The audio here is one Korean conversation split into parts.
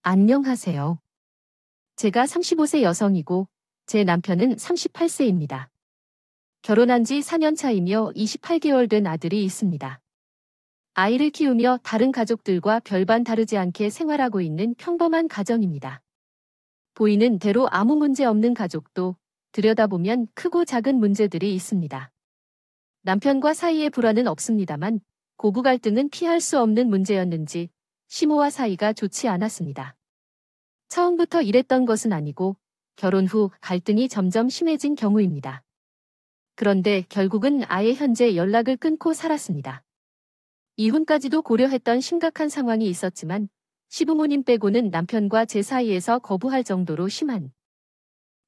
안녕하세요. 제가 35세 여성이고 제 남편은 38세입니다. 결혼한 지 4년 차이며 28개월 된 아들이 있습니다. 아이를 키우며 다른 가족들과 별반 다르지 않게 생활하고 있는 평범한 가정입니다. 보이는 대로 아무 문제 없는 가족도 들여다보면 크고 작은 문제들이 있습니다. 남편과 사이에 불화는 없습니다만 고부 갈등은 피할 수 없는 문제였는지 시모와 사이가 좋지 않았습니다. 처음부터 이랬던 것은 아니고 결혼 후 갈등이 점점 심해진 경우입니다. 그런데 결국은 아예 현재 연락을 끊고 살았습니다. 이혼까지도 고려했던 심각한 상황이 있었지만 시부모님 빼고는 남편과 제 사이에서 거부할 정도로 심한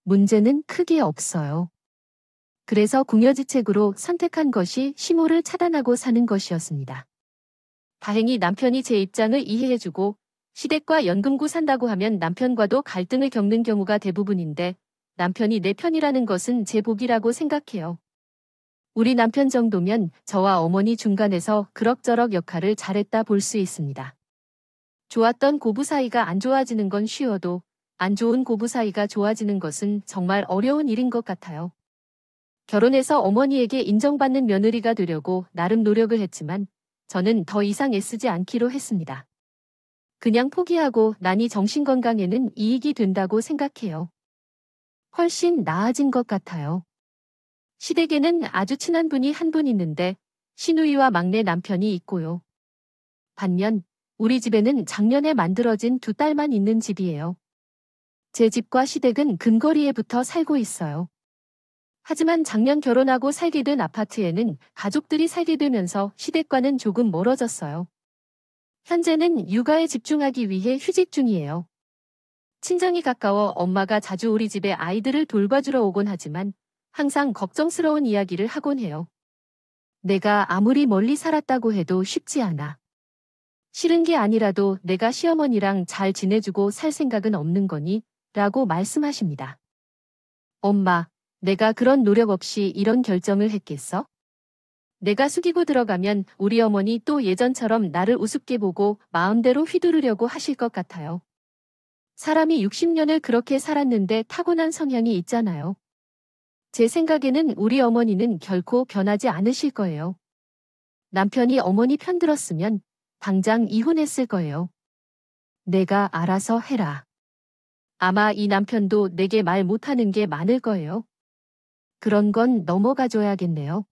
문제는 크게 없어요. 그래서 궁여지책으로 선택한 것이 시모를 차단하고 사는 것이었습니다. 다행히 남편이 제 입장을 이해해주고 시댁과 연금구 산다고 하면 남편과도 갈등을 겪는 경우가 대부분인데 남편이 내 편이라는 것은 제 복이라고 생각해요. 우리 남편 정도면 저와 어머니 중간에서 그럭저럭 역할을 잘했다 볼 수 있습니다. 좋았던 고부 사이가 안 좋아지는 건 쉬워도 안 좋은 고부 사이가 좋아지는 것은 정말 어려운 일인 것 같아요. 결혼해서 어머니에게 인정받는 며느리가 되려고 나름 노력을 했지만 저는 더 이상 애쓰지 않기로 했습니다. 그냥 포기하고 나니 정신건강에는 이익이 된다고 생각해요. 훨씬 나아진 것 같아요. 시댁에는 아주 친한 분이 한 분 있는데 시누이와 막내 남편이 있고요. 반면 우리 집에는 작년에 만들어진 두 딸만 있는 집이에요. 제 집과 시댁은 근거리에 붙어 살고 있어요. 하지만 작년 결혼하고 살게 된 아파트에는 가족들이 살게 되면서 시댁과는 조금 멀어졌어요. 현재는 육아에 집중하기 위해 휴직 중이에요. 친정이 가까워 엄마가 자주 우리 집에 아이들을 돌봐주러 오곤 하지만 항상 걱정스러운 이야기를 하곤 해요. 내가 아무리 멀리 살았다고 해도 쉽지 않아. 싫은 게 아니라도 내가 시어머니랑 잘 지내주고 살 생각은 없는 거니? 라고 말씀하십니다. 엄마, 내가 그런 노력 없이 이런 결정을 했겠어? 내가 숙이고 들어가면 우리 어머니 또 예전처럼 나를 우습게 보고 마음대로 휘두르려고 하실 것 같아요. 사람이 60년을 그렇게 살았는데 타고난 성향이 있잖아요. 제 생각에는 우리 어머니는 결코 변하지 않으실 거예요. 남편이 어머니 편들었으면 당장 이혼했을 거예요. 내가 알아서 해라. 아마 이 남편도 내게 말 못하는 게 많을 거예요. 그런 건 넘어가줘야겠네요.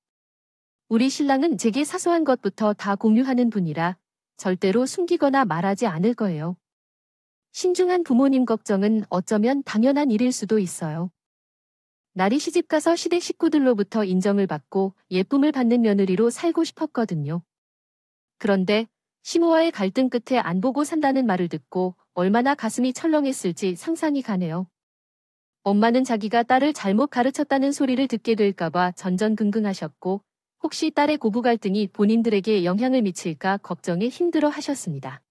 우리 신랑은 제게 사소한 것부터 다 공유하는 분이라 절대로 숨기거나 말하지 않을 거예요. 신중한 부모님 걱정은 어쩌면 당연한 일일 수도 있어요. 날이 시집가서 시댁 식구들로부터 인정을 받고 예쁨을 받는 며느리로 살고 싶었거든요. 그런데 시모와의 갈등 끝에 안 보고 산다는 말을 듣고 얼마나 가슴이 철렁했을지 상상이 가네요. 엄마는 자기가 딸을 잘못 가르쳤다는 소리를 듣게 될까봐 전전긍긍하셨고 혹시 딸의 고부 갈등이 본인들에게 영향을 미칠까 걱정에 힘들어 하셨습니다.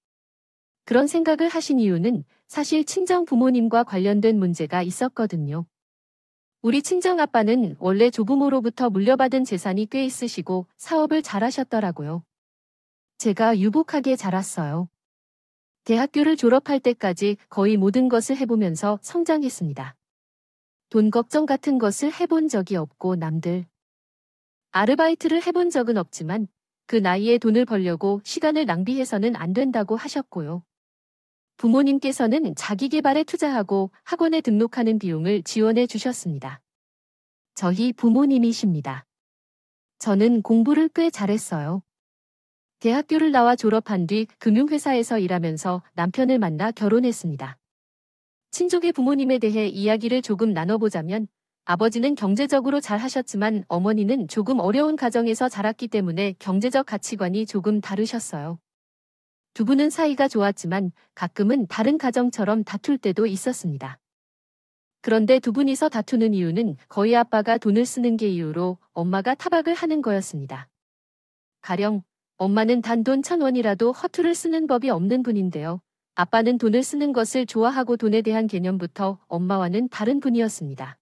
그런 생각을 하신 이유는 사실 친정 부모님과 관련된 문제가 있었거든요. 우리 친정 아빠는 원래 조부모로부터 물려받은 재산이 꽤 있으시고 사업을 잘하셨더라고요. 제가 유복하게 자랐어요. 대학교를 졸업할 때까지 거의 모든 것을 해보면서 성장했습니다. 돈 걱정 같은 것을 해본 적이 없고 남들 아르바이트를 해본 적은 없지만 그 나이에 돈을 벌려고 시간을 낭비해서는 안 된다고 하셨고요. 부모님께서는 자기 개발에 투자하고 학원에 등록하는 비용을 지원해 주셨습니다. 저희 부모님이십니다. 저는 공부를 꽤 잘했어요. 대학교를 나와 졸업한 뒤 금융회사에서 일하면서 남편을 만나 결혼했습니다. 친족의 부모님에 대해 이야기를 조금 나눠보자면 아버지는 경제적으로 잘 하셨지만 어머니는 조금 어려운 가정에서 자랐기 때문에 경제적 가치관이 조금 다르셨어요. 두 분은 사이가 좋았지만 가끔은 다른 가정처럼 다툴 때도 있었습니다. 그런데 두 분이서 다투는 이유는 거의 아빠가 돈을 쓰는 게 이유로 엄마가 타박을 하는 거였습니다. 가령 엄마는 단돈 1,000원이라도 허투를 쓰는 법이 없는 분인데요. 아빠는 돈을 쓰는 것을 좋아하고 돈에 대한 개념부터 엄마와는 다른 분이었습니다.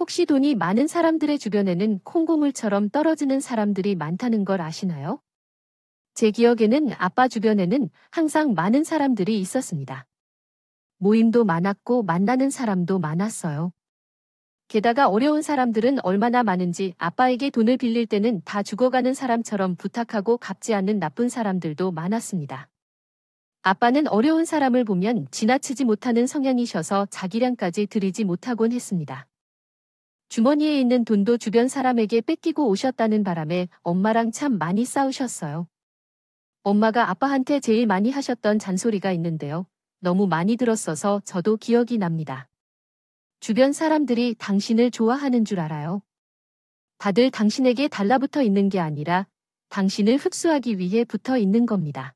혹시 돈이 많은 사람들의 주변에는 콩고물처럼 떨어지는 사람들이 많다는 걸 아시나요? 제 기억에는 아빠 주변에는 항상 많은 사람들이 있었습니다. 모임도 많았고 만나는 사람도 많았어요. 게다가 어려운 사람들은 얼마나 많은지 아빠에게 돈을 빌릴 때는 다 죽어가는 사람처럼 부탁하고 갚지 않는 나쁜 사람들도 많았습니다. 아빠는 어려운 사람을 보면 지나치지 못하는 성향이셔서 자기량까지 드리지 못하곤 했습니다. 주머니에 있는 돈도 주변 사람에게 뺏기고 오셨다는 바람에 엄마랑 참 많이 싸우셨어요. 엄마가 아빠한테 제일 많이 하셨던 잔소리가 있는데요. 너무 많이 들었어서 저도 기억이 납니다. 주변 사람들이 당신을 좋아하는 줄 알아요. 다들 당신에게 달라붙어 있는 게 아니라 당신을 흡수하기 위해 붙어 있는 겁니다.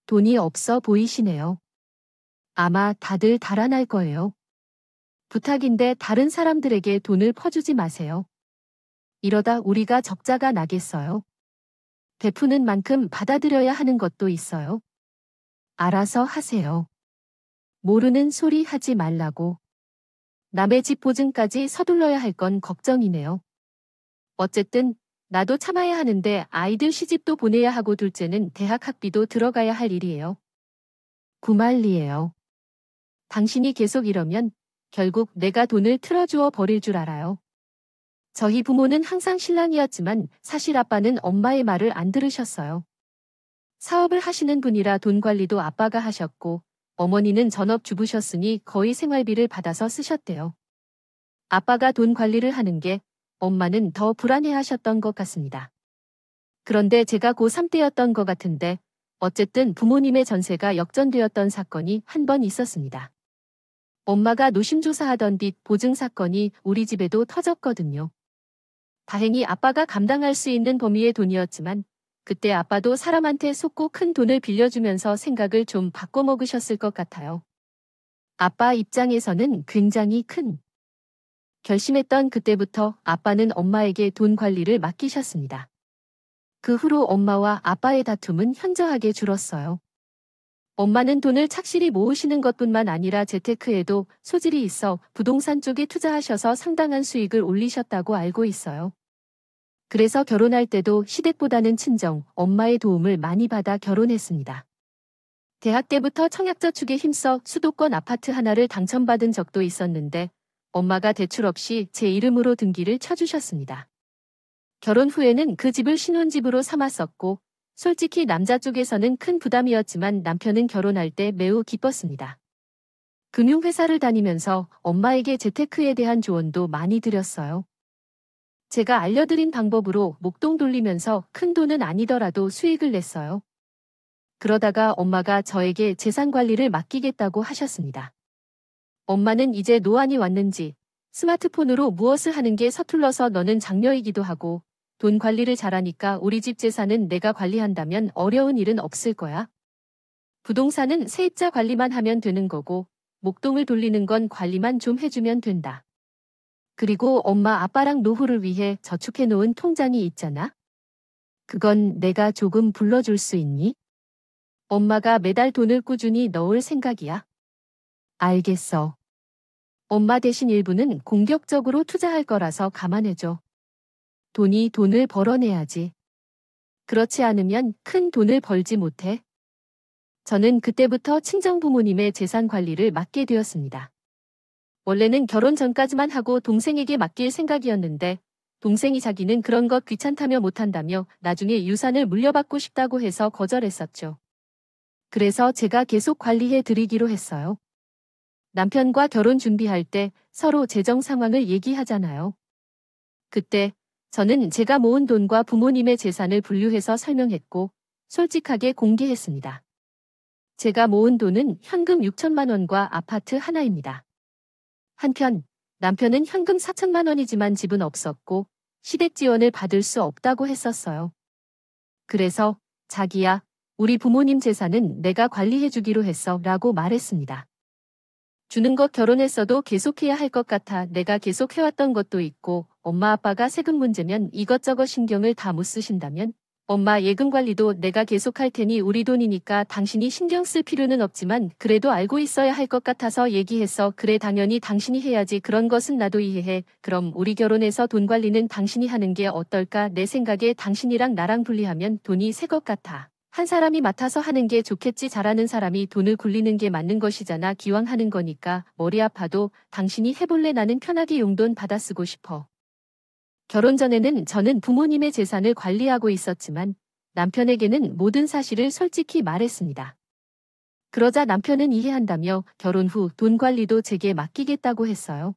돈이 없어 보이시네요. 아마 다들 달아날 거예요. 부탁인데 다른 사람들에게 돈을 퍼주지 마세요. 이러다 우리가 적자가 나겠어요. 베푸는 만큼 받아들여야 하는 것도 있어요. 알아서 하세요. 모르는 소리 하지 말라고. 남의 집 보증까지 서둘러야 할 건 걱정이네요. 어쨌든 나도 참아야 하는데 아이들 시집도 보내야 하고 둘째는 대학 학비도 들어가야 할 일이에요. 구말리예요. 당신이 계속 이러면 결국 내가 돈을 틀어주어 버릴 줄 알아요. 저희 부모는 항상 신랑이었지만 사실 아빠는 엄마의 말을 안 들으셨어요. 사업을 하시는 분이라 돈 관리도 아빠가 하셨고 어머니는 전업주부셨으니 거의 생활비를 받아서 쓰셨대요. 아빠가 돈 관리를 하는 게 엄마는 더 불안해하셨던 것 같습니다. 그런데 제가 고3 때였던 것 같은데 어쨌든 부모님의 전세가 역전되었던 사건이 한 번 있었습니다. 엄마가 노심조사하던 빚 보증 사건이 우리 집에도 터졌거든요. 다행히 아빠가 감당할 수 있는 범위의 돈이었지만 그때 아빠도 사람한테 속고 큰 돈을 빌려주면서 생각을 좀 바꿔먹으셨을 것 같아요. 아빠 입장에서는 굉장히 큰 결심했던 그때부터 아빠는 엄마에게 돈 관리를 맡기셨습니다. 그 후로 엄마와 아빠의 다툼은 현저하게 줄었어요. 엄마는 돈을 착실히 모으시는 것뿐만 아니라 재테크에도 소질이 있어 부동산 쪽에 투자하셔서 상당한 수익을 올리셨다고 알고 있어요. 그래서 결혼할 때도 시댁보다는 친정, 엄마의 도움을 많이 받아 결혼했습니다. 대학 때부터 청약저축에 힘써 수도권 아파트 하나를 당첨받은 적도 있었는데 엄마가 대출 없이 제 이름으로 등기를 쳐주셨습니다. 결혼 후에는 그 집을 신혼집으로 삼았었고 솔직히 남자 쪽에서는 큰 부담이었지만 남편은 결혼할 때 매우 기뻤습니다. 금융회사를 다니면서 엄마에게 재테크에 대한 조언도 많이 드렸어요. 제가 알려드린 방법으로 목돈 돌리면서 큰 돈은 아니더라도 수익을 냈어요. 그러다가 엄마가 저에게 재산 관리를 맡기겠다고 하셨습니다. 엄마는 이제 노안이 왔는지 스마트폰으로 무엇을 하는 게 서툴러서 너는 장녀이기도 하고 돈 관리를 잘하니까 우리 집 재산은 내가 관리한다면 어려운 일은 없을 거야. 부동산은 세입자 관리만 하면 되는 거고 목돈을 돌리는 건 관리만 좀 해주면 된다. 그리고 엄마 아빠랑 노후를 위해 저축해 놓은 통장이 있잖아. 그건 내가 조금 불러줄 수 있니? 엄마가 매달 돈을 꾸준히 넣을 생각이야. 알겠어. 엄마 대신 일부는 공격적으로 투자할 거라서 감안해줘. 돈이 돈을 벌어내야지. 그렇지 않으면 큰 돈을 벌지 못해. 저는 그때부터 친정 부모님의 재산 관리를 맡게 되었습니다. 원래는 결혼 전까지만 하고 동생에게 맡길 생각이었는데 동생이 자기는 그런 것 귀찮다며 못한다며 나중에 유산을 물려받고 싶다고 해서 거절했었죠. 그래서 제가 계속 관리해 드리기로 했어요. 남편과 결혼 준비할 때 서로 재정 상황을 얘기하잖아요. 그때 저는 제가 모은 돈과 부모님의 재산을 분류해서 설명했고 솔직하게 공개했습니다. 제가 모은 돈은 현금 6천만 원과 아파트 하나입니다. 한편 남편은 현금 4천만 원이지만 집은 없었고 시댁 지원을 받을 수 없다고 했었어요. 그래서 자기야, 우리 부모님 재산은 내가 관리해주기로 했어 라고 말했습니다. 주는 것 결혼했어도 계속해야 할 것 같아 내가 계속 해왔던 것도 있고 엄마 아빠가 세금 문제면 이것저것 신경을 다 못 쓰신다면 엄마 예금 관리도 내가 계속 할 테니 우리 돈이니까 당신이 신경 쓸 필요는 없지만 그래도 알고 있어야 할 것 같아서 얘기했어. 그래 당연히 당신이 해야지. 그런 것은 나도 이해해. 그럼 우리 결혼해서 돈 관리는 당신이 하는 게 어떨까? 내 생각에 당신이랑 나랑 분리하면 돈이 새 것 같아. 한 사람이 맡아서 하는 게 좋겠지 잘하는 사람이 돈을 굴리는 게 맞는 것이잖아 기왕 하는 거니까 머리 아파도 당신이 해볼래 나는 편하게 용돈 받아 쓰고 싶어. 결혼 전에는 저는 부모님의 재산을 관리하고 있었지만 남편에게는 모든 사실을 솔직히 말했습니다. 그러자 남편은 이해한다며 결혼 후 돈 관리도 제게 맡기겠다고 했어요.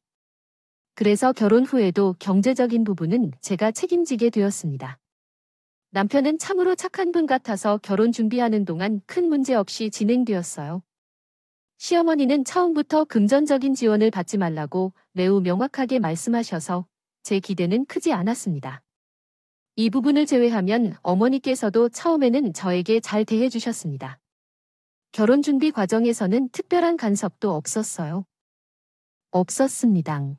그래서 결혼 후에도 경제적인 부분은 제가 책임지게 되었습니다. 남편은 참으로 착한 분 같아서 결혼 준비하는 동안 큰 문제 없이 진행되었어요. 시어머니는 처음부터 금전적인 지원을 받지 말라고 매우 명확하게 말씀하셔서 제 기대는 크지 않았습니다. 이 부분을 제외하면 어머니께서도 처음에는 저에게 잘 대해주셨습니다. 결혼 준비 과정에서는 특별한 간섭도 없었어요. 없었습니다.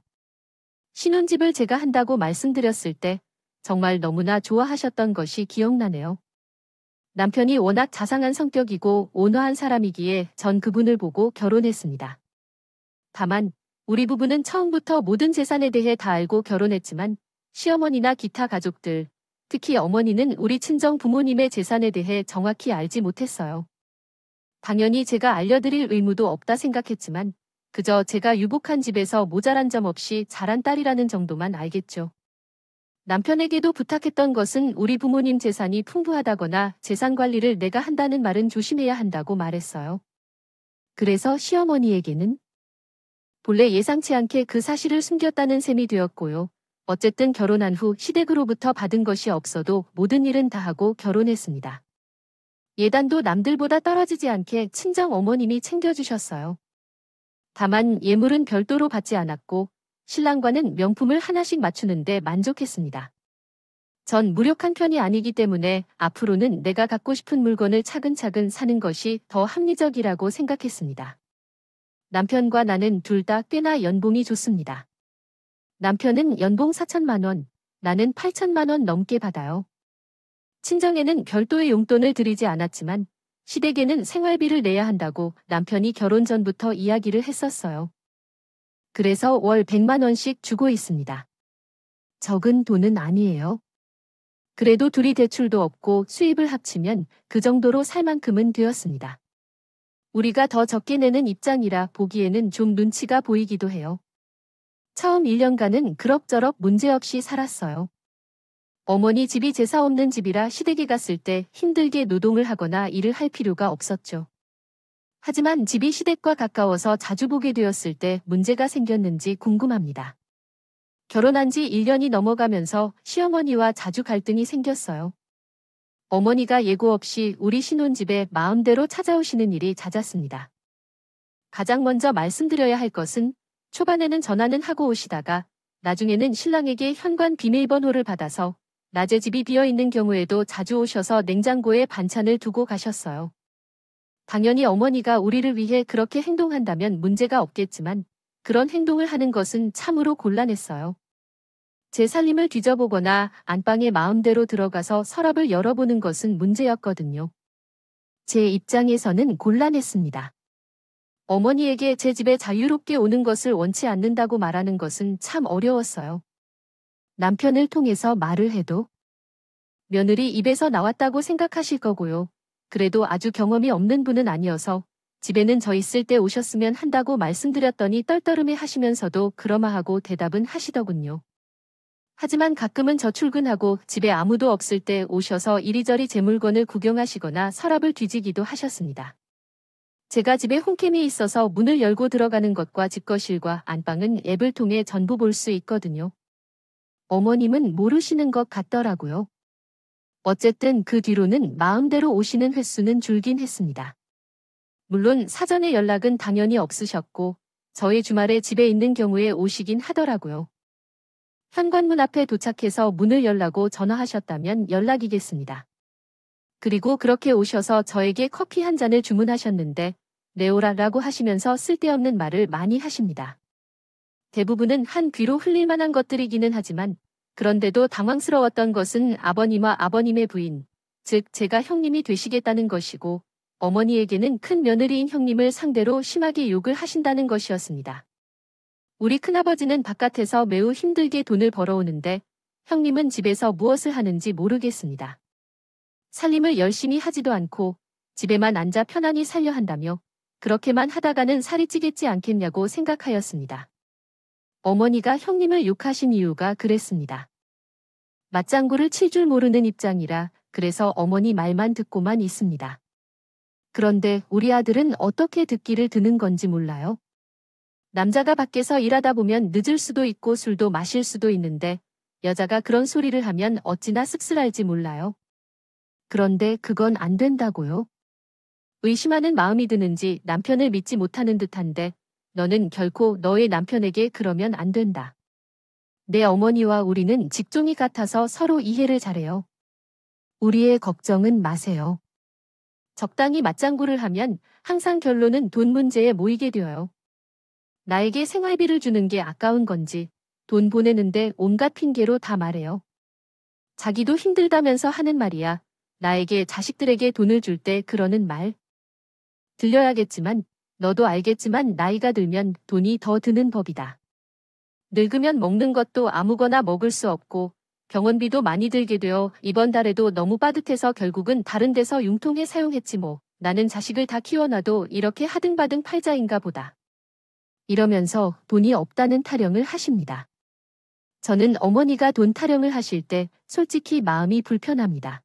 신혼집을 제가 한다고 말씀드렸을 때 정말 너무나 좋아하셨던 것이 기억나네요. 남편이 워낙 자상한 성격이고 온화한 사람이기에 전 그분을 보고 결혼했습니다. 다만 우리 부부는 처음부터 모든 재산에 대해 다 알고 결혼했지만 시어머니나 기타 가족들, 특히 어머니는 우리 친정 부모님의 재산에 대해 정확히 알지 못했어요. 당연히 제가 알려드릴 의무도 없다 생각했지만 그저 제가 유복한 집에서 모자란 점 없이 자란 딸이라는 정도만 알겠죠. 남편에게도 부탁했던 것은 우리 부모님 재산이 풍부하다거나 재산 관리를 내가 한다는 말은 조심해야 한다고 말했어요. 그래서 시어머니에게는 본래 예상치 않게 그 사실을 숨겼다는 셈이 되었고요. 어쨌든 결혼한 후 시댁으로부터 받은 것이 없어도 모든 일은 다 하고 결혼했습니다. 예단도 남들보다 떨어지지 않게 친정 어머님이 챙겨주셨어요. 다만 예물은 별도로 받지 않았고 신랑과는 명품을 하나씩 맞추는데 만족했습니다. 전 무력한 편이 아니기 때문에 앞으로는 내가 갖고 싶은 물건을 차근차근 사는 것이 더 합리적이라고 생각했습니다. 남편과 나는 둘 다 꽤나 연봉이 좋습니다. 남편은 연봉 4천만 원, 나는 8천만 원 넘게 받아요. 친정에는 별도의 용돈을 드리지 않았지만 시댁에는 생활비를 내야 한다고 남편이 결혼 전부터 이야기를 했었어요. 그래서 월 100만 원씩 주고 있습니다. 적은 돈은 아니에요. 그래도 둘이 대출도 없고 수입을 합치면 그 정도로 살 만큼은 되었습니다. 우리가 더 적게 내는 입장이라 보기에는 좀 눈치가 보이기도 해요. 처음 1년간은 그럭저럭 문제없이 살았어요. 어머니 집이 제사 없는 집이라 시댁에 갔을 때 힘들게 노동을 하거나 일을 할 필요가 없었죠. 하지만 집이 시댁과 가까워서 자주 보게 되었을 때 문제가 생겼는지 궁금합니다. 결혼한 지 1년이 넘어가면서 시어머니와 자주 갈등이 생겼어요. 어머니가 예고 없이 우리 신혼집에 마음대로 찾아오시는 일이 잦았습니다. 가장 먼저 말씀드려야 할 것은 초반에는 전화는 하고 오시다가 나중에는 신랑에게 현관 비밀번호를 받아서 낮에 집이 비어있는 경우에도 자주 오셔서 냉장고에 반찬을 두고 가셨어요. 당연히 어머니가 우리를 위해 그렇게 행동한다면 문제가 없겠지만 그런 행동을 하는 것은 참으로 곤란했어요. 제 살림을 뒤져보거나 안방에 마음대로 들어가서 서랍을 열어보는 것은 문제였거든요. 제 입장에서는 곤란했습니다. 어머니에게 제 집에 자유롭게 오는 것을 원치 않는다고 말하는 것은 참 어려웠어요. 남편을 통해서 말을 해도 며느리 입에서 나왔다고 생각하실 거고요. 그래도 아주 경험이 없는 분은 아니어서 집에는 저 있을 때 오셨으면 한다고 말씀드렸더니 떨떠름해 하시면서도 그러마하고 대답은 하시더군요. 하지만 가끔은 저 출근하고 집에 아무도 없을 때 오셔서 이리저리 제 물건을 구경하시거나 서랍을 뒤지기도 하셨습니다. 제가 집에 홈캠이 있어서 문을 열고 들어가는 것과 집거실과 안방은 앱을 통해 전부 볼 수 있거든요. 어머님은 모르시는 것 같더라고요. 어쨌든 그 뒤로는 마음대로 오시는 횟수는 줄긴 했습니다. 물론 사전에 연락은 당연히 없으셨고 저희 주말에 집에 있는 경우에 오시긴 하더라고요. 현관문 앞에 도착해서 문을 열라고 전화하셨다면 연락이겠습니다. 그리고 그렇게 오셔서 저에게 커피 한 잔을 주문하셨는데 내오라라고 하시면서 쓸데없는 말을 많이 하십니다. 대부분은 한 귀로 흘릴 만한 것들이기는 하지만 그런데도 당황스러웠던 것은 아버님과 아버님의 부인, 즉 제가 형님이 되시겠다는 것이고 어머니에게는 큰 며느리인 형님을 상대로 심하게 욕을 하신다는 것이었습니다. 우리 큰아버지는 바깥에서 매우 힘들게 돈을 벌어오는데 형님은 집에서 무엇을 하는지 모르겠습니다. 살림을 열심히 하지도 않고 집에만 앉아 편안히 살려 한다며 그렇게만 하다가는 살이 찌겠지 않겠냐고 생각하였습니다. 어머니가 형님을 욕하신 이유가 그랬습니다. 맞장구를 칠 줄 모르는 입장이라 그래서 어머니 말만 듣고만 있습니다. 그런데 우리 아들은 어떻게 듣기를 드는 건지 몰라요. 남자가 밖에서 일하다 보면 늦을 수도 있고 술도 마실 수도 있는데 여자가 그런 소리를 하면 어찌나 씁쓸할지 몰라요. 그런데 그건 안 된다고요. 의심하는 마음이 드는지 남편을 믿지 못하는 듯한데 너는 결코 너의 남편에게 그러면 안 된다. 내 어머니와 우리는 직종이 같아서 서로 이해를 잘해요. 우리의 걱정은 마세요. 적당히 맞장구를 하면 항상 결론은 돈 문제에 모이게 되어요. 나에게 생활비를 주는 게 아까운 건지 돈 보내는데 온갖 핑계로 다 말해요. 자기도 힘들다면서 하는 말이야. 나에게 자식들에게 돈을 줄 때 그러는 말. 들려야겠지만 너도 알겠지만 나이가 들면 돈이 더 드는 법이다. 늙으면 먹는 것도 아무거나 먹을 수 없고 병원비도 많이 들게 되어 이번 달에도 너무 빠듯해서 결국은 다른 데서 융통해 사용했지 뭐. 나는 자식을 다 키워놔도 이렇게 하등바등 팔자인가 보다. 이러면서 돈이 없다는 타령을 하십니다. 저는 어머니가 돈 타령을 하실 때 솔직히 마음이 불편합니다.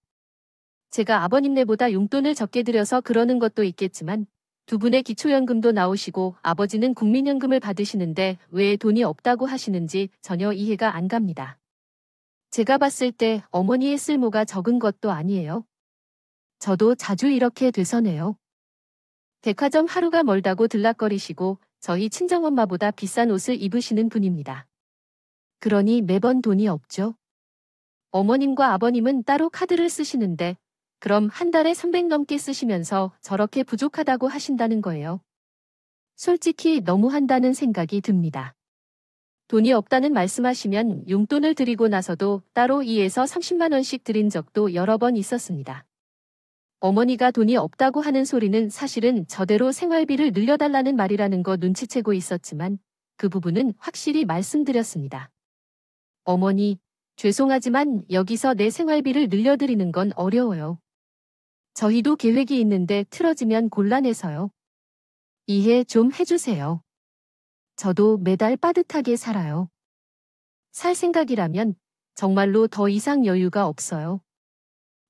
제가 아버님네보다 용돈을 적게 들여서 그러는 것도 있겠지만 두 분의 기초연금도 나오시고 아버지는 국민연금을 받으시는데 왜 돈이 없다고 하시는지 전혀 이해가 안 갑니다. 제가 봤을 때 어머니의 쓸모가 적은 것도 아니에요. 저도 자주 이렇게 되서네요. 백화점 하루가 멀다고 들락거리시고 저희 친정엄마보다 비싼 옷을 입으시는 분입니다. 그러니 매번 돈이 없죠. 어머님과 아버님은 따로 카드를 쓰시는데 그럼 한 달에 300 넘게 쓰시면서 저렇게 부족하다고 하신다는 거예요. 솔직히 너무한다는 생각이 듭니다. 돈이 없다는 말씀하시면 용돈을 드리고 나서도 따로 2에서 30만 원씩 드린 적도 여러 번 있었습니다. 어머니가 돈이 없다고 하는 소리는 사실은 저대로 생활비를 늘려달라는 말이라는 거 눈치채고 있었지만 그 부분은 확실히 말씀드렸습니다. 어머니, 죄송하지만 여기서 내 생활비를 늘려드리는 건 어려워요. 저희도 계획이 있는데 틀어지면 곤란해서요. 이해 좀 해주세요. 저도 매달 빠듯하게 살아요. 살 생각이라면 정말로 더 이상 여유가 없어요.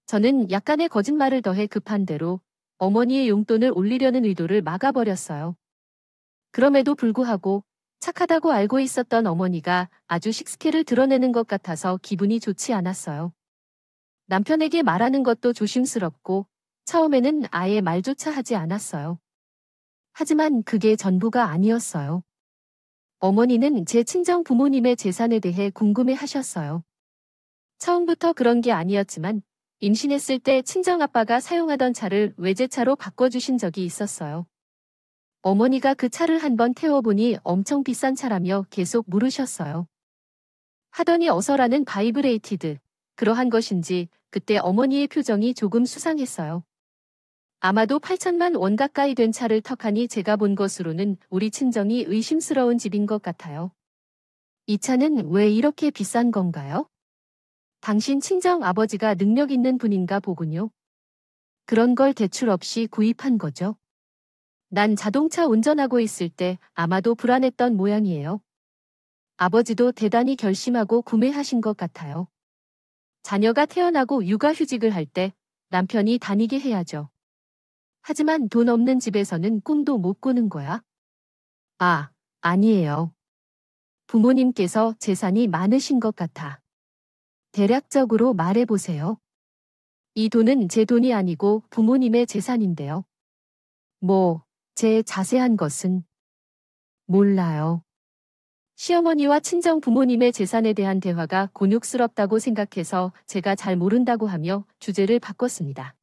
저는 약간의 거짓말을 더해 급한 대로 어머니의 용돈을 올리려는 의도를 막아버렸어요. 그럼에도 불구하고 착하다고 알고 있었던 어머니가 아주 식스케를 드러내는 것 같아서 기분이 좋지 않았어요. 남편에게 말하는 것도 조심스럽고 처음에는 아예 말조차 하지 않았어요. 하지만 그게 전부가 아니었어요. 어머니는 제 친정 부모님의 재산에 대해 궁금해하셨어요. 처음부터 그런 게 아니었지만 임신했을 때 친정아빠가 사용하던 차를 외제차로 바꿔주신 적이 있었어요. 어머니가 그 차를 한번 태워보니 엄청 비싼 차라며 계속 물으셨어요. 하더니 어서라는 바이브레이티드, 그러한 것인지 그때 어머니의 표정이 조금 수상했어요. 아마도 8천만 원 가까이 된 차를 턱하니 제가 본 것으로는 우리 친정이 의심스러운 집인 것 같아요. 이 차는 왜 이렇게 비싼 건가요? 당신 친정 아버지가 능력 있는 분인가 보군요. 그런 걸 대출 없이 구입한 거죠. 난 자동차 운전하고 있을 때 아마도 불안했던 모양이에요. 아버지도 대단히 결심하고 구매하신 것 같아요. 자녀가 태어나고 육아휴직을 할 때 남편이 다니게 해야죠. 하지만 돈 없는 집에서는 꿈도 못 꾸는 거야. 아, 아니에요. 부모님께서 재산이 많으신 것 같아. 대략적으로 말해보세요. 이 돈은 제 돈이 아니고 부모님의 재산인데요. 제 자세한 것은 몰라요. 시어머니와 친정 부모님의 재산에 대한 대화가 곤욕스럽다고 생각해서 제가 잘 모른다고 하며 주제를 바꿨습니다.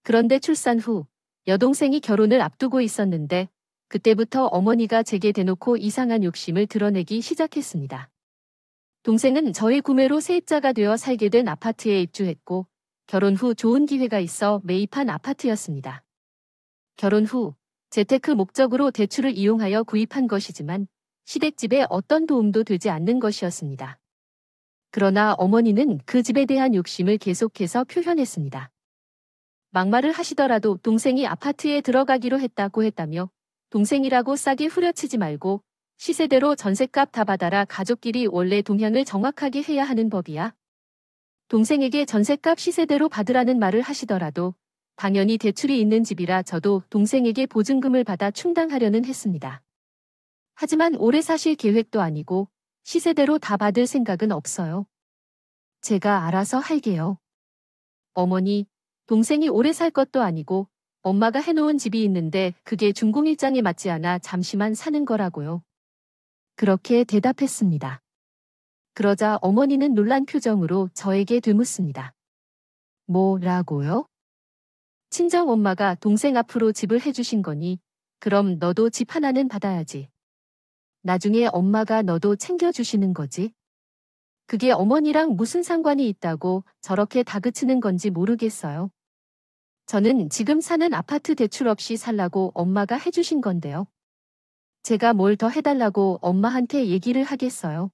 그런데 출산 후 여동생이 결혼을 앞두고 있었는데 그때부터 어머니가 제게 대놓고 이상한 욕심을 드러내기 시작했습니다. 동생은 저의 구매로 세입자가 되어 살게 된 아파트에 입주했고 결혼 후 좋은 기회가 있어 매입한 아파트였습니다. 결혼 후 재테크 목적으로 대출을 이용하여 구입한 것이지만 시댁집에 어떤 도움도 되지 않는 것이었습니다. 그러나 어머니는 그 집에 대한 욕심을 계속해서 표현했습니다. 막말을 하시더라도 동생이 아파트에 들어가기로 했다고 했다며 동생이라고 싸게 후려치지 말고 시세대로 전셋값 다 받아라. 가족끼리 원래 동향을 정확하게 해야 하는 법이야. 동생에게 전셋값 시세대로 받으라는 말을 하시더라도 당연히 대출이 있는 집이라 저도 동생에게 보증금을 받아 충당하려는 했습니다. 하지만 오래 사실 계획도 아니고 시세대로 다 받을 생각은 없어요. 제가 알아서 할게요. 어머니, 동생이 오래 살 것도 아니고 엄마가 해놓은 집이 있는데 그게 준공일장에 맞지 않아 잠시만 사는 거라고요. 그렇게 대답했습니다. 그러자 어머니는 놀란 표정으로 저에게 되묻습니다. 뭐라고요? 친정 엄마가 동생 앞으로 집을 해주신 거니 그럼 너도 집 하나는 받아야지. 나중에 엄마가 너도 챙겨주시는 거지. 그게 어머니랑 무슨 상관이 있다고 저렇게 다그치는 건지 모르겠어요. 저는 지금 사는 아파트 대출 없이 살라고 엄마가 해주신 건데요. 제가 뭘 더 해달라고 엄마한테 얘기를 하겠어요.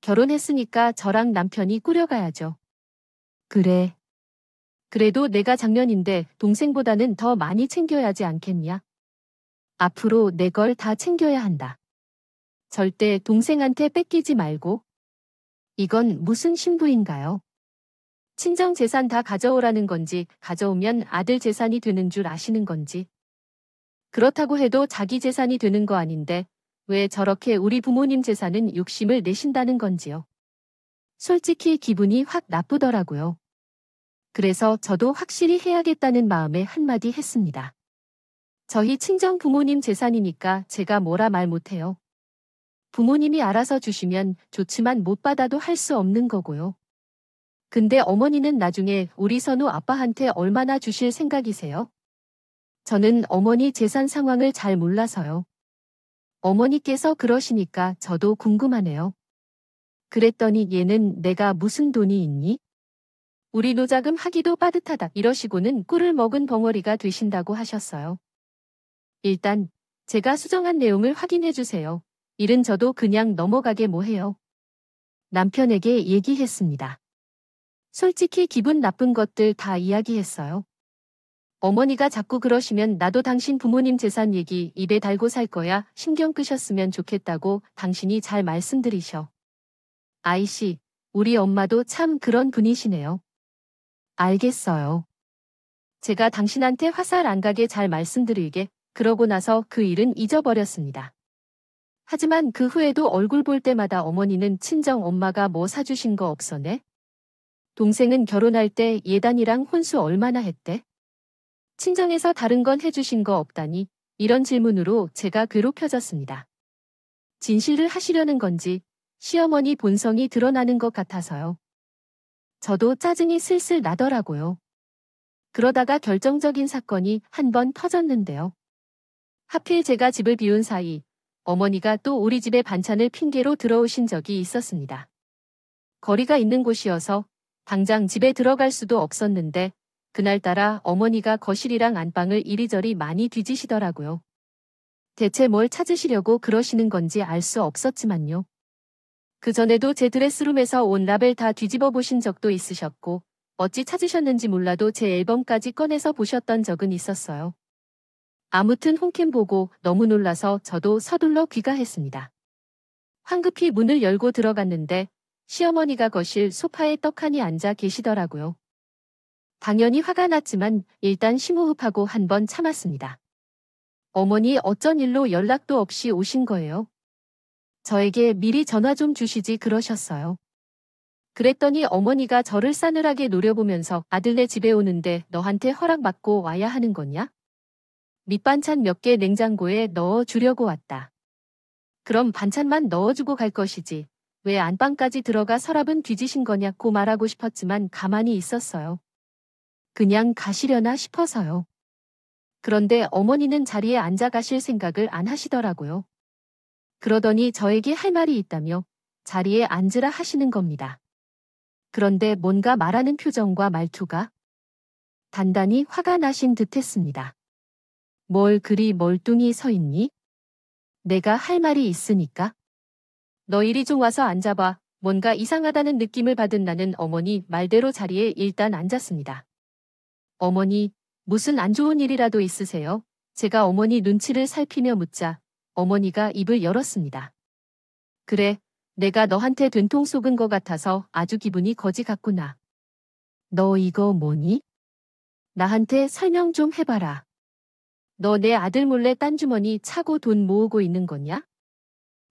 결혼했으니까 저랑 남편이 꾸려가야죠. 그래. 그래도 내가 장년인데 동생보다는 더 많이 챙겨야지 않겠냐? 앞으로 내 걸 다 챙겨야 한다. 절대 동생한테 뺏기지 말고. 이건 무슨 신부인가요? 친정 재산 다 가져오라는 건지 가져오면 아들 재산이 되는 줄 아시는 건지. 그렇다고 해도 자기 재산이 되는 거 아닌데 왜 저렇게 우리 부모님 재산은 욕심을 내신다는 건지요. 솔직히 기분이 확 나쁘더라고요. 그래서 저도 확실히 해야겠다는 마음에 한마디 했습니다. 저희 친정 부모님 재산이니까 제가 뭐라 말 못해요. 부모님이 알아서 주시면 좋지만 못 받아도 할 수 없는 거고요. 근데 어머니는 나중에 우리 선우 아빠한테 얼마나 주실 생각이세요? 저는 어머니 재산 상황을 잘 몰라서요. 어머니께서 그러시니까 저도 궁금하네요. 그랬더니 얘는 내가 무슨 돈이 있니? 우리 노자금 하기도 빠듯하다 이러시고는 꿀을 먹은 벙어리가 되신다고 하셨어요. 일단 제가 수정한 내용을 확인해 주세요. 일은 저도 그냥 넘어가게 뭐해요. 남편에게 얘기했습니다. 솔직히 기분 나쁜 것들 다 이야기했어요. 어머니가 자꾸 그러시면 나도 당신 부모님 재산 얘기 입에 달고 살 거야. 신경 끄셨으면 좋겠다고 당신이 잘 말씀드리셔. 아이씨, 우리 엄마도 참 그런 분이시네요. 알겠어요. 제가 당신한테 화살 안 가게 잘 말씀드리게. 그러고 나서 그 일은 잊어버렸습니다. 하지만 그 후에도 얼굴 볼 때마다 어머니는 친정 엄마가 뭐 사주신 거 없어네? 동생은 결혼할 때 예단이랑 혼수 얼마나 했대? 친정에서 다른 건 해주신 거 없다니 이런 질문으로 제가 괴롭혀졌습니다. 진실을 하시려는 건지 시어머니 본성이 드러나는 것 같아서요. 저도 짜증이 슬슬 나더라고요. 그러다가 결정적인 사건이 한 번 터졌는데요. 하필 제가 집을 비운 사이 어머니가 또 우리 집에 반찬을 핑계로 들어오신 적이 있었습니다. 거리가 있는 곳이어서 당장 집에 들어갈 수도 없었는데 그날따라 어머니가 거실이랑 안방을 이리저리 많이 뒤지시더라고요. 대체 뭘 찾으시려고 그러시는 건지 알 수 없었지만요. 그전에도 제 드레스룸에서 온 라벨 다 뒤집어 보신 적도 있으셨고 어찌 찾으셨는지 몰라도 제 앨범까지 꺼내서 보셨던 적은 있었어요. 아무튼 홈캠 보고 너무 놀라서 저도 서둘러 귀가했습니다. 황급히 문을 열고 들어갔는데 시어머니가 거실 소파에 떡하니 앉아 계시더라고요. 당연히 화가 났지만 일단 심호흡하고 한번 참았습니다. 어머니 어쩐 일로 연락도 없이 오신 거예요? 저에게 미리 전화 좀 주시지 그러셨어요. 그랬더니 어머니가 저를 싸늘하게 노려보면서 아들네 집에 오는데 너한테 허락받고 와야 하는 거냐? 밑반찬 몇 개 냉장고에 넣어 주려고 왔다. 그럼 반찬만 넣어주고 갈 것이지. 왜 안방까지 들어가 서랍은 뒤지신 거냐고 말하고 싶었지만 가만히 있었어요. 그냥 가시려나 싶어서요. 그런데 어머니는 자리에 앉아 가실 생각을 안 하시더라고요. 그러더니 저에게 할 말이 있다며 자리에 앉으라 하시는 겁니다. 그런데 뭔가 말하는 표정과 말투가 단단히 화가 나신 듯했습니다. 뭘 그리 멀뚱히 서 있니? 내가 할 말이 있으니까. 너 이리 좀 와서 앉아봐. 뭔가 이상하다는 느낌을 받은 나는 어머니 말대로 자리에 일단 앉았습니다. 어머니, 무슨 안 좋은 일이라도 있으세요? 제가 어머니 눈치를 살피며 묻자 어머니가 입을 열었습니다. 그래, 내가 너한테 된통 속은 것 같아서 아주 기분이 거지 같구나. 너 이거 뭐니? 나한테 설명 좀 해봐라. 너 내 아들 몰래 딴 주머니 차고 돈 모으고 있는 거냐?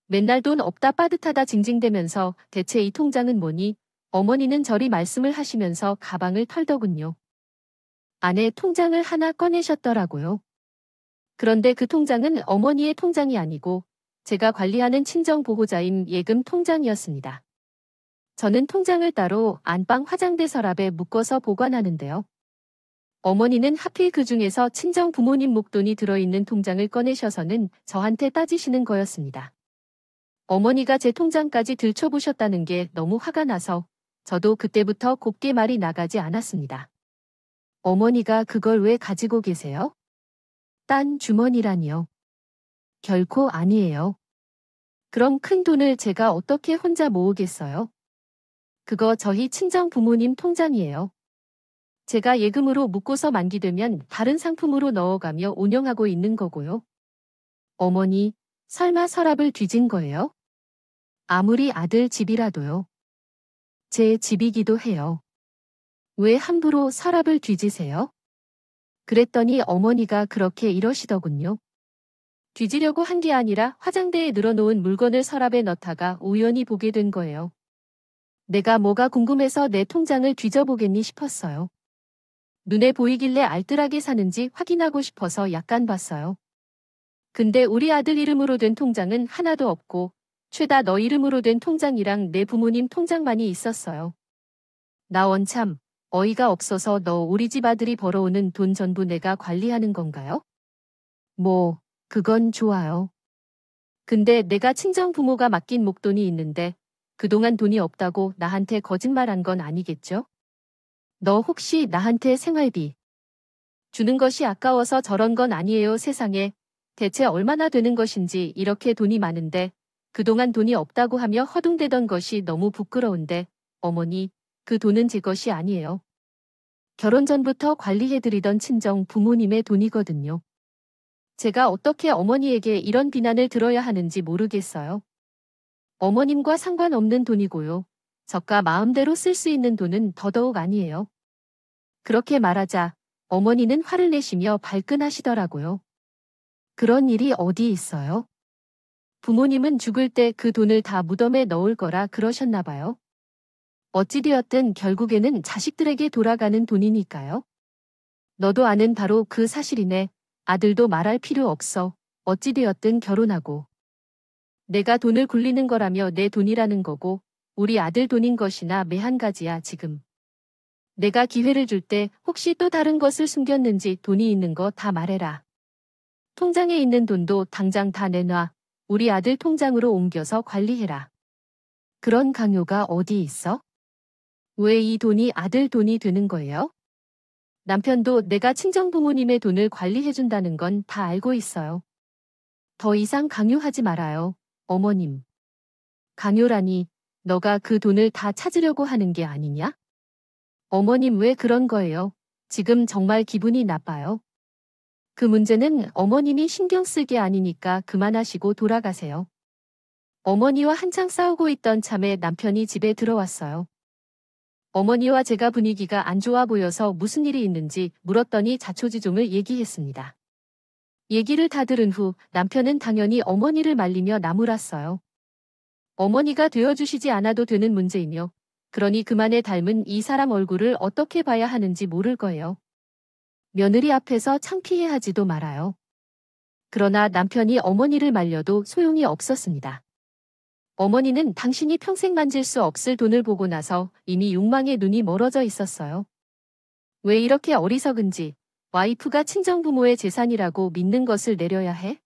맨날 돈 없다 빠듯하다 징징대면서 대체 이 통장은 뭐니? 어머니는 저리 말씀을 하시면서 가방을 털더군요. 안에 통장을 하나 꺼내셨더라고요. 그런데 그 통장은 어머니의 통장이 아니고 제가 관리하는 친정보호자임 예금 통장이었습니다. 저는 통장을 따로 안방 화장대 서랍에 묶어서 보관하는데요. 어머니는 하필 그 중에서 친정 부모님 목돈이 들어있는 통장을 꺼내셔서는 저한테 따지시는 거였습니다. 어머니가 제 통장까지 들춰보셨다는 게 너무 화가 나서 저도 그때부터 곱게 말이 나가지 않았습니다. 어머니가 그걸 왜 가지고 계세요? 딴 주머니라니요. 결코 아니에요. 그럼 큰 돈을 제가 어떻게 혼자 모으겠어요? 그거 저희 친정 부모님 통장이에요. 제가 예금으로 묶고서 만기 되면 다른 상품으로 넣어가며 운영하고 있는 거고요. 어머니, 설마 서랍을 뒤진 거예요? 아무리 아들 집이라도요. 제 집이기도 해요. 왜 함부로 서랍을 뒤지세요? 그랬더니 어머니가 그렇게 이러시더군요. 뒤지려고 한 게 아니라 화장대에 늘어놓은 물건을 서랍에 넣다가 우연히 보게 된 거예요. 내가 뭐가 궁금해서 내 통장을 뒤져보겠니 싶었어요. 눈에 보이길래 알뜰하게 사는지 확인하고 싶어서 약간 봤어요. 근데 우리 아들 이름으로 된 통장은 하나도 없고 죄다 너 이름으로 된 통장이랑 내 부모님 통장만이 있었어요. 나 원참 어이가 없어서 너 우리 집 아들이 벌어오는 돈 전부 내가 관리하는 건가요? 뭐, 그건 좋아요. 근데 내가 친정 부모가 맡긴 목돈이 있는데 그동안 돈이 없다고 나한테 거짓말한 건 아니겠죠? 너 혹시 나한테 생활비 주는 것이 아까워서 저런 건 아니에요 세상에. 대체 얼마나 되는 것인지 이렇게 돈이 많은데 그동안 돈이 없다고 하며 허둥대던 것이 너무 부끄러운데 어머니, 그 돈은 제 것이 아니에요. 결혼 전부터 관리해드리던 친정 부모님의 돈이거든요. 제가 어떻게 어머니에게 이런 비난을 들어야 하는지 모르겠어요. 어머님과 상관없는 돈이고요. 저가 마음대로 쓸 수 있는 돈은 더더욱 아니에요. 그렇게 말하자 어머니는 화를 내시며 발끈하시더라고요. 그런 일이 어디 있어요? 부모님은 죽을 때 그 돈을 다 무덤에 넣을 거라 그러셨나 봐요. 어찌되었든 결국에는 자식들에게 돌아가는 돈이니까요. 너도 아는 바로 그 사실이네. 아들도 말할 필요 없어. 어찌되었든 결혼하고. 내가 돈을 굴리는 거라며 내 돈이라는 거고 우리 아들 돈인 것이나 매한 가지야 지금. 내가 기회를 줄 때 혹시 또 다른 것을 숨겼는지 돈이 있는 거 다 말해라. 통장에 있는 돈도 당장 다 내놔. 우리 아들 통장으로 옮겨서 관리해라. 그런 강요가 어디 있어? 왜 이 돈이 아들 돈이 되는 거예요? 남편도 내가 친정 부모님의 돈을 관리해준다는 건 다 알고 있어요. 더 이상 강요하지 말아요, 어머님. 강요라니, 너가 그 돈을 다 찾으려고 하는 게 아니냐? 어머님 왜 그런 거예요? 지금 정말 기분이 나빠요. 그 문제는 어머님이 신경 쓸 게 아니니까 그만하시고 돌아가세요. 어머니와 한창 싸우고 있던 참에 남편이 집에 들어왔어요. 어머니와 제가 분위기가 안 좋아 보여서 무슨 일이 있는지 물었더니 자초지종을 얘기했습니다. 얘기를 다 들은 후 남편은 당연히 어머니를 말리며 나무랐어요. 어머니가 되어주시지 않아도 되는 문제이며 그러니 그만에 닮은 이 사람 얼굴을 어떻게 봐야 하는지 모를 거예요. 며느리 앞에서 창피해하지도 말아요. 그러나 남편이 어머니를 말려도 소용이 없었습니다. 어머니는 당신이 평생 만질 수 없을 돈을 보고 나서 이미 욕망에 눈이 멀어져 있었어요. 왜 이렇게 어리석은지 와이프가 친정부모의 재산이라고 믿는 것을 내려야 해?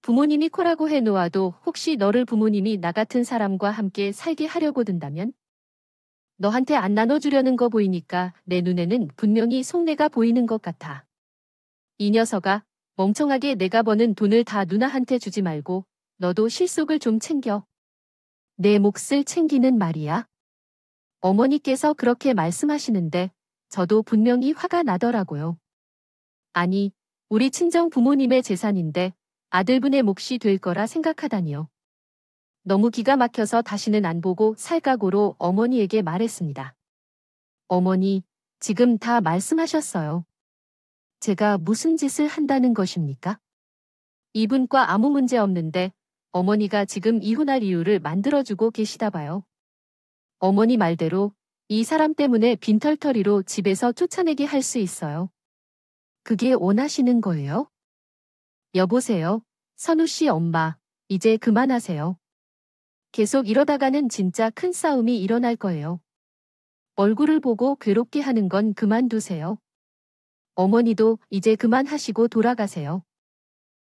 부모님이 코라고 해놓아도 혹시 너를 부모님이 나 같은 사람과 함께 살게 하려고 든다면? 너한테 안 나눠주려는 거 보이니까 내 눈에는 분명히 속내가 보이는 것 같아. 이 녀석아, 멍청하게 내가 버는 돈을 다 누나한테 주지 말고 너도 실속을 좀 챙겨. 내 몫을 챙기는 말이야. 어머니께서 그렇게 말씀하시는데 저도 분명히 화가 나더라고요. 아니, 우리 친정 부모님의 재산인데 아들분의 몫이 될 거라 생각하다니요. 너무 기가 막혀서 다시는 안 보고 살 각오로 어머니에게 말했습니다. 어머니, 지금 다 말씀하셨어요. 제가 무슨 짓을 한다는 것입니까? 이분과 아무 문제 없는데 어머니가 지금 이혼할 이유를 만들어주고 계시다 봐요. 어머니 말대로 이 사람 때문에 빈털터리로 집에서 쫓아내게 할 수 있어요. 그게 원하시는 거예요? 여보세요, 선우 씨 엄마, 이제 그만하세요. 계속 이러다가는 진짜 큰 싸움이 일어날 거예요. 얼굴을 보고 괴롭게 하는 건 그만두세요. 어머니도 이제 그만하시고 돌아가세요.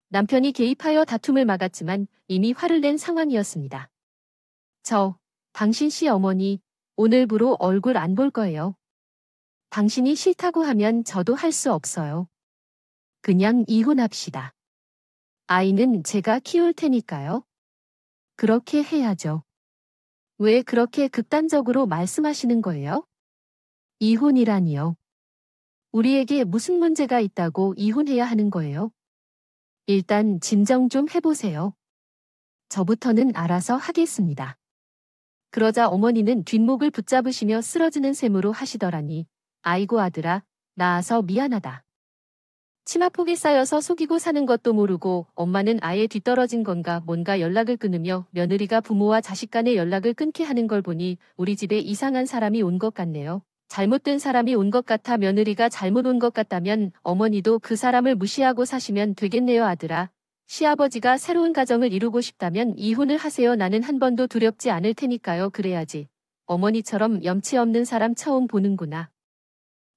남편이 개입하여 다툼을 막았지만 이미 화를 낸 상황이었습니다. 당신 씨 어머니, 오늘부로 얼굴 안 볼 거예요. 당신이 싫다고 하면 저도 할 수 없어요. 그냥 이혼합시다. 아이는 제가 키울 테니까요. 그렇게 해야죠. 왜 그렇게 극단적으로 말씀하시는 거예요? 이혼이라니요. 우리에게 무슨 문제가 있다고 이혼해야 하는 거예요? 일단 진정 좀 해보세요. 저부터는 알아서 하겠습니다. 그러자 어머니는 뒷목을 붙잡으시며 쓰러지는 셈으로 하시더라니. 아이고 아들아, 낳아서 미안하다. 치마폭이 쌓여서 속이고 사는 것도 모르고 엄마는 아예 뒤떨어진 건가 뭔가 연락을 끊으며 며느리가 부모와 자식 간의 연락을 끊게 하는 걸 보니 우리 집에 이상한 사람이 온 것 같네요. 잘못된 사람이 온 것 같아 며느리가 잘못 온 것 같다면 어머니도 그 사람을 무시하고 사시면 되겠네요 아들아. 시아버지가 새로운 가정을 이루고 싶다면 이혼을 하세요. 나는 한 번도 두렵지 않을 테니까요. 그래야지. 어머니처럼 염치 없는 사람 처음 보는구나.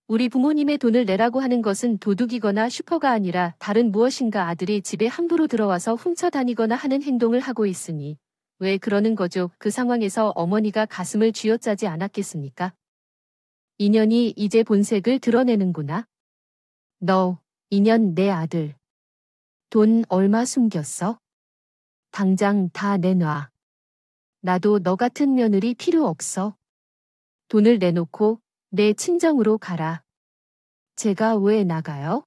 우리 부모님의 돈을 내라고 하는 것은 도둑이거나 슈퍼가 아니라 다른 무엇인가 아들이 집에 함부로 들어와서 훔쳐다니거나 하는 행동을 하고 있으니 왜 그러는 거죠? 그 상황에서 어머니가 가슴을 쥐어짜지 않았겠습니까? 인연이 이제 본색을 드러내는구나. 너, 인연 내 아들. 돈 얼마 숨겼어? 당장 다 내놔. 나도 너 같은 며느리 필요 없어. 돈을 내놓고 내 친정으로 가라. 제가 왜 나가요?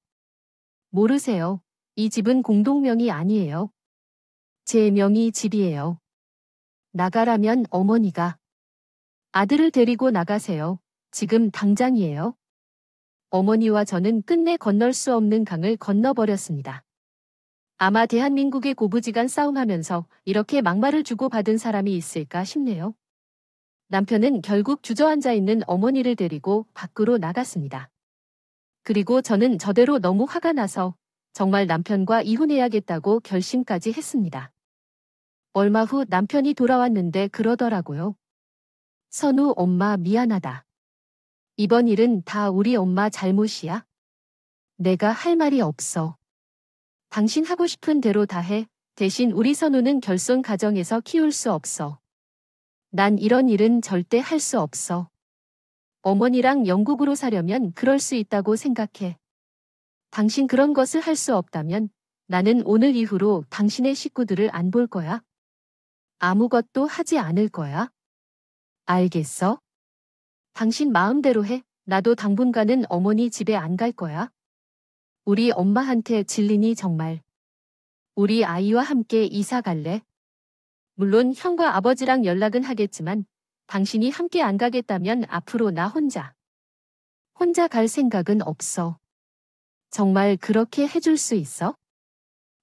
모르세요. 이 집은 공동명의 아니에요. 제 명의 집이에요. 나가라면 어머니가. 아들을 데리고 나가세요. 지금 당장이에요. 어머니와 저는 끝내 건널 수 없는 강을 건너버렸습니다. 아마 대한민국의 고부지간 싸움하면서 이렇게 막말을 주고받은 사람이 있을까 싶네요. 남편은 결국 주저앉아 있는 어머니를 데리고 밖으로 나갔습니다. 그리고 저는 저대로 너무 화가 나서 정말 남편과 이혼해야겠다고 결심까지 했습니다. 얼마 후 남편이 돌아왔는데 그러더라고요. 선우 엄마 미안하다. 이번 일은 다 우리 엄마 잘못이야. 내가 할 말이 없어. 당신 하고 싶은 대로 다 해. 대신 우리 선우는 결손 가정에서 키울 수 없어. 난 이런 일은 절대 할 수 없어. 어머니랑 영국으로 사려면 그럴 수 있다고 생각해. 당신 그런 것을 할 수 없다면 나는 오늘 이후로 당신의 식구들을 안 볼 거야. 아무것도 하지 않을 거야. 알겠어? 당신 마음대로 해. 나도 당분간은 어머니 집에 안 갈 거야. 우리 엄마한테 질리니 정말. 우리 아이와 함께 이사 갈래? 물론 형과 아버지랑 연락은 하겠지만 당신이 함께 안 가겠다면 앞으로 나 혼자. 혼자 갈 생각은 없어. 정말 그렇게 해줄 수 있어?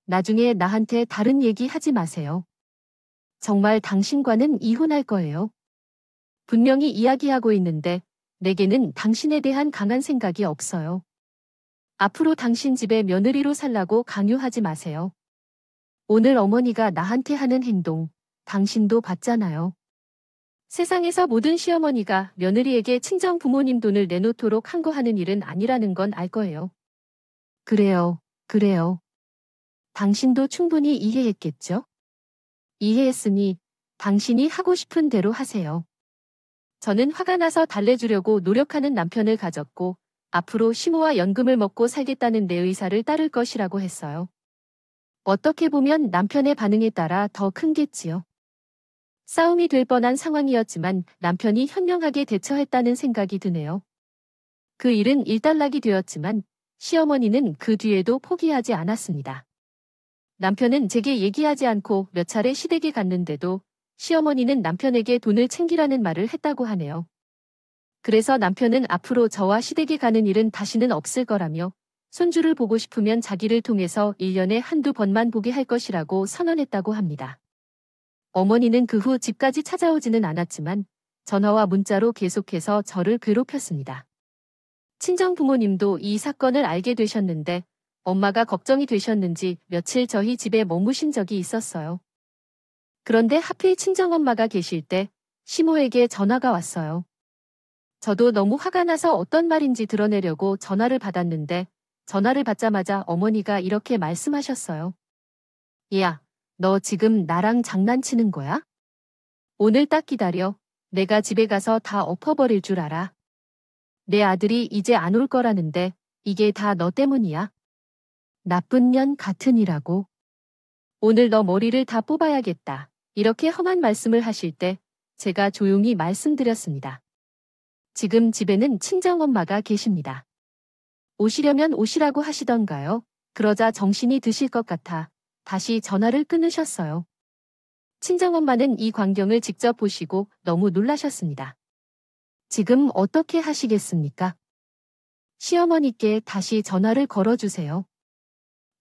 나중에 나한테 다른 얘기 하지 마세요. 정말 당신과는 이혼할 거예요. 분명히 이야기하고 있는데 내게는 당신에 대한 강한 생각이 없어요. 앞으로 당신 집에 며느리로 살라고 강요하지 마세요. 오늘 어머니가 나한테 하는 행동, 당신도 봤잖아요. 세상에서 모든 시어머니가 며느리에게 친정 부모님 돈을 내놓도록 항거하는 일은 아니라는 건 알 거예요. 그래요. 당신도 충분히 이해했겠죠? 이해했으니 당신이 하고 싶은 대로 하세요. 저는 화가 나서 달래주려고 노력하는 남편을 가졌고 앞으로 시모와 연금을 먹고 살겠다는 내 의사를 따를 것이라고 했어요. 어떻게 보면 남편의 반응에 따라 더 큰겠지요. 싸움이 될 뻔한 상황이었지만 남편이 현명하게 대처했다는 생각이 드네요. 그 일은 일단락이 되었지만 시어머니는 그 뒤에도 포기하지 않았습니다. 남편은 제게 얘기하지 않고 몇 차례 시댁에 갔는데도 시어머니는 남편에게 돈을 챙기라는 말을 했다고 하네요. 그래서 남편은 앞으로 저와 시댁에 가는 일은 다시는 없을 거라며 손주를 보고 싶으면 자기를 통해서 1년에 한두 번만 보게 할 것이라고 선언했다고 합니다. 어머니는 그 후 집까지 찾아오지는 않았지만 전화와 문자로 계속해서 저를 괴롭혔습니다. 친정 부모님도 이 사건을 알게 되셨는데 엄마가 걱정이 되셨는지 며칠 저희 집에 머무신 적이 있었어요. 그런데 하필 친정엄마가 계실 때 시모에게 전화가 왔어요. 저도 너무 화가 나서 어떤 말인지 드러내려고 전화를 받았는데 전화를 받자마자 어머니가 이렇게 말씀하셨어요. 야, 너 지금 나랑 장난치는 거야? 오늘 딱 기다려. 내가 집에 가서 다 엎어버릴 줄 알아. 내 아들이 이제 안 올 거라는데 이게 다 너 때문이야. 나쁜 년 같으니라고. 오늘 너 머리를 다 뽑아야겠다. 이렇게 험한 말씀을 하실 때 제가 조용히 말씀드렸습니다. 지금 집에는 친정엄마가 계십니다. 오시려면 오시라고 하시던가요? 그러자 정신이 드실 것 같아 다시 전화를 끊으셨어요. 친정엄마는 이 광경을 직접 보시고 너무 놀라셨습니다. 지금 어떻게 하시겠습니까? 시어머니께 다시 전화를 걸어주세요.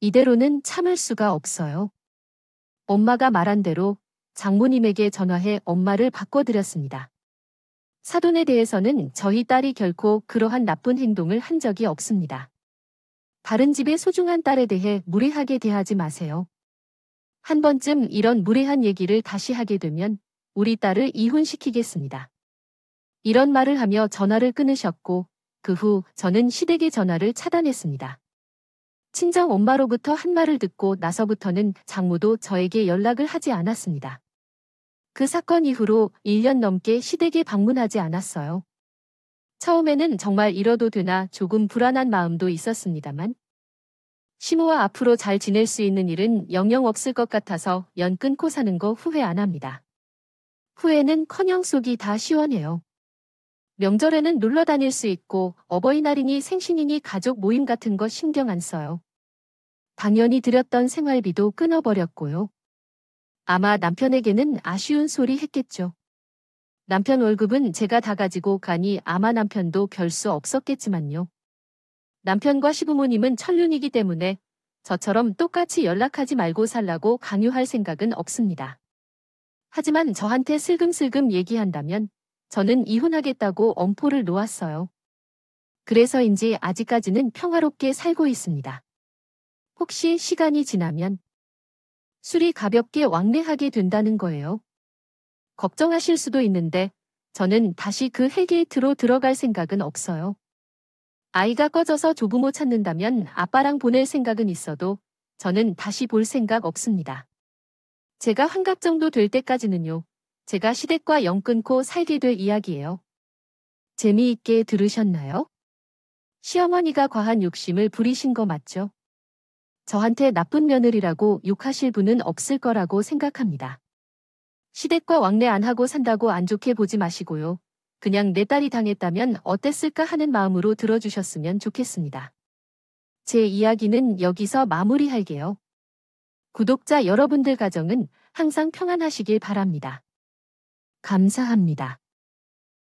이대로는 참을 수가 없어요. 엄마가 말한 대로 장모님에게 전화해 엄마를 바꿔드렸습니다. 사돈에 대해서는 저희 딸이 결코 그러한 나쁜 행동을 한 적이 없습니다. 다른 집의 소중한 딸에 대해 무례하게 대하지 마세요. 한 번쯤 이런 무례한 얘기를 다시 하게 되면 우리 딸을 이혼시키겠습니다. 이런 말을 하며 전화를 끊으셨고 그 후 저는 시댁의 전화를 차단했습니다. 친정 엄마로부터 한 말을 듣고 나서부터는 장모도 저에게 연락을 하지 않았습니다. 그 사건 이후로 1년 넘게 시댁에 방문하지 않았어요. 처음에는 정말 이러도 되나 조금 불안한 마음도 있었습니다만 시모와 앞으로 잘 지낼 수 있는 일은 영영 없을 것 같아서 연 끊고 사는 거 후회 안 합니다. 후회는커녕 속이 다 시원해요. 명절에는 놀러 다닐 수 있고 어버이날이니 생신이니 가족 모임 같은 거 신경 안 써요. 당연히 드렸던 생활비도 끊어버렸고요. 아마 남편에게는 아쉬운 소리 했겠죠. 남편 월급은 제가 다 가지고 가니 아마 남편도 별 수 없었겠지만요. 남편과 시부모님은 천륜이기 때문에 저처럼 똑같이 연락하지 말고 살라고 강요할 생각은 없습니다. 하지만 저한테 슬금슬금 얘기한다면 저는 이혼하겠다고 엄포를 놓았어요. 그래서인지 아직까지는 평화롭게 살고 있습니다. 혹시 시간이 지나면 술이 가볍게 왕래하게 된다는 거예요. 걱정하실 수도 있는데 저는 다시 그 헬게이트로 들어갈 생각은 없어요. 아이가 꺼져서 조부모 찾는다면 아빠랑 보낼 생각은 있어도 저는 다시 볼 생각 없습니다. 제가 환갑 정도 될 때까지는요. 제가 시댁과 영 끊고 살게 될 이야기예요. 재미있게 들으셨나요? 시어머니가 과한 욕심을 부리신 거 맞죠? 저한테 나쁜 며느리라고 욕하실 분은 없을 거라고 생각합니다. 시댁과 왕래 안 하고 산다고 안 좋게 보지 마시고요. 그냥 내 딸이 당했다면 어땠을까 하는 마음으로 들어주셨으면 좋겠습니다. 제 이야기는 여기서 마무리할게요. 구독자 여러분들 가정은 항상 평안하시길 바랍니다. 감사합니다.